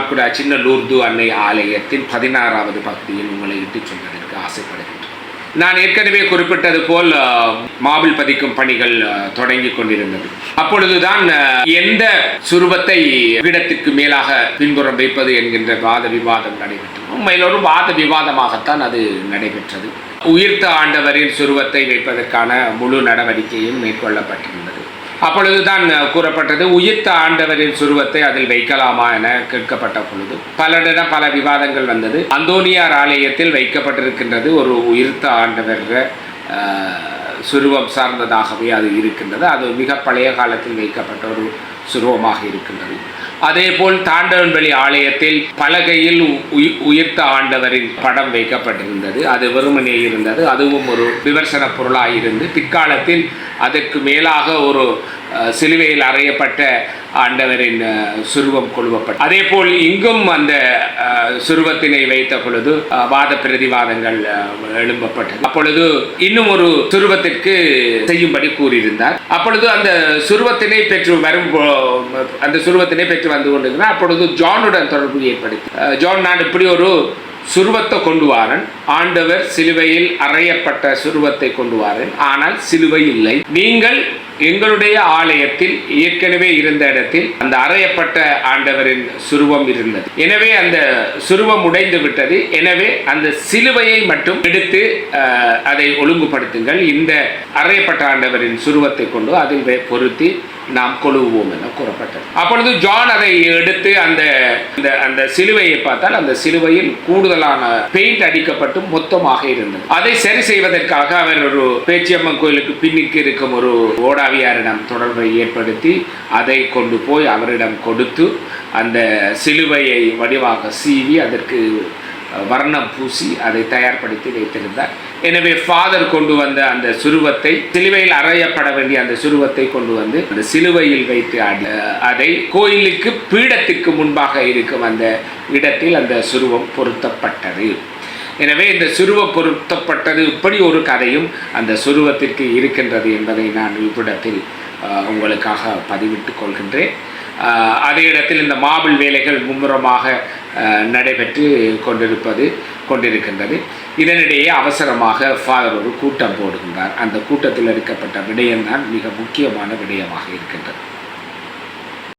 கார்குடா சின்ன லூர்து அன்னை ஆலயத்தின் 16வது பகுதியில் உங்களை இட்டுச் சொல்வதற்கு ஆசைப்படுகின்றேன். நான் ஏற்கனவே குறிப்பிட்டது போல் மாபிள் பதிக்கும் பணிகள் தொடங்கி கொண்டிருந்தது. அப்பொழுதுதான் எந்த சுரூபத்தை பீடத்திற்கு மேலாக பின்புறம் வைப்பது என்கின்ற வாத விவாதம் நடைபெற்றது. உண்மையில் ஒரு வாத விவாதமாகத்தான் அது நடைபெற்றது. உயிர்த்த ஆண்டவரின் சுரூபத்தை வைப்பதற்கான முழு நடவடிக்கையும் மேற்கொள்ளப்பட்டிருந்தது. அப்பொழுதுதான் கூறப்பட்டது, உயிர்த்த ஆண்டவரின் சுரூபத்தை அதில் வைக்கலாமா என கேட்கப்பட்ட பொழுது பலரிடம் பல விவாதங்கள் வந்தது. அந்தோனியார் ஆலயத்தில் வைக்கப்பட்டிருக்கின்றது ஒரு உயிர்த்த ஆண்டவர் சுரூபம் சார்ந்ததாகவே அது இருக்கின்றது. அது மிக பழைய காலத்தில் வைக்கப்பட்ட ஒரு சுரூபமாக இருக்கின்றது. அதேபோல் தாண்டவன்வெளி ஆலயத்தில் பலகையில் உயிர்த்த ஆண்டவரின் படம் வைக்கப்பட்டிருந்தது. அது வெறுமனே இருந்தது. அதுவும் ஒரு விமர்சன பொருளாக இருந்து பிற்காலத்தில் அதற்கு மேலாக ஒரு சிலுவையில் அறையப்பட்ட ஆண்டவரின் சுருவம் கொழுவப்பட்டது. அதே போல் இங்கும் அந்த சுருவத்தினை வைத்த பொழுது வாத பிரதிவாதங்கள் எழும்பப்பட்டது. அப்பொழுது இன்னும் ஒரு சுருவத்திற்கு செய்யும்படி கூறியிருந்தார். அப்பொழுது அந்த சுருவத்தினை பெற்று வந்து கொண்டிருந்தார். அப்பொழுது ஜானுடன் தொடர்பு ஏற்படுத்தி, ஜான், நான் இப்படி ஒரு சுருவத்தை கொண்டு வாரன், ஆண்டவர் சிலுவையில் அறையப்பட்ட சுருவத்தை கொண்டு வாரன், ஆனால் சிலுவை இல்லை. நீங்கள் எங்களுடைய ஆலயத்தில் ஏற்கனவே இருந்த இடத்தில் அந்த அறையப்பட்ட ஆண்டவரின் சுருவம் இருந்தது. எனவே அந்த சுருவம் உடைந்து விட்டது. எனவே அந்த சிலுவையை மட்டும் எடுத்து அதை ஒழுங்குபடுத்துங்கள். இந்த அறையப்பட்ட ஆண்டவரின் சுருவத்தை கொண்டு அதில் பொருத்தி நாம் கொழுவோம் என கூறப்பட்டது. அப்பொழுது ஜான் அதை எடுத்து அந்த சிலுவையை பார்த்தால் அந்த சிலுவையில் கூடுதலான பெயிண்ட் அடிக்கப்பட்டு மொத்தமாக இருந்தது. அதை சரி செய்வதற்காக அவர் ஒரு பேச்சியம்மன் கோயிலுக்கு பின்னுக்கு இருக்கும் ஒரு ஓடாவியாரிடம் தொடர்பை ஏற்படுத்தி அதை கொண்டு போய் அவரிடம் கொடுத்து அந்த சிலுவையை வடிவாக சீவி அதற்கு வர்ணம் பூசி அதை தயார்படுத்தி வைத்திருந்தார். எனவே ஃபாதர் கொண்டு வந்த அந்த சுருவத்தை, சிலுவையில் அறையப்பட வேண்டிய அந்த சுருவத்தை கொண்டு வந்து அந்த சிலுவையில் வைத்து அதை கோயிலுக்கு பீடத்திற்கு முன்பாக இருக்கும் அந்த இடத்தில் அந்த சுருவம் பொருத்தப்பட்டது. எனவே இந்த சுருவம் பொருத்தப்பட்டது இப்படி ஒரு கதையும் அந்த சுருவத்திற்கு இருக்கின்றது என்பதை நான் இவ்விடத்தில் உங்களுக்காக பதிவிட்டு கொள்கின்றேன். அதே இடத்தில் இந்த மாபிள் வேலைகள் மும்முரமாக நடைபெற்று கொண்டிருக்கின்றது. இதனிடையே அவசரமாக ஃபாதர் ஒரு கூட்டம் போடுகின்றார். அந்த கூட்டத்தில் எடுக்கப்பட்ட விடயம்தான் மிக முக்கியமான விடயமாக இருக்கின்றது.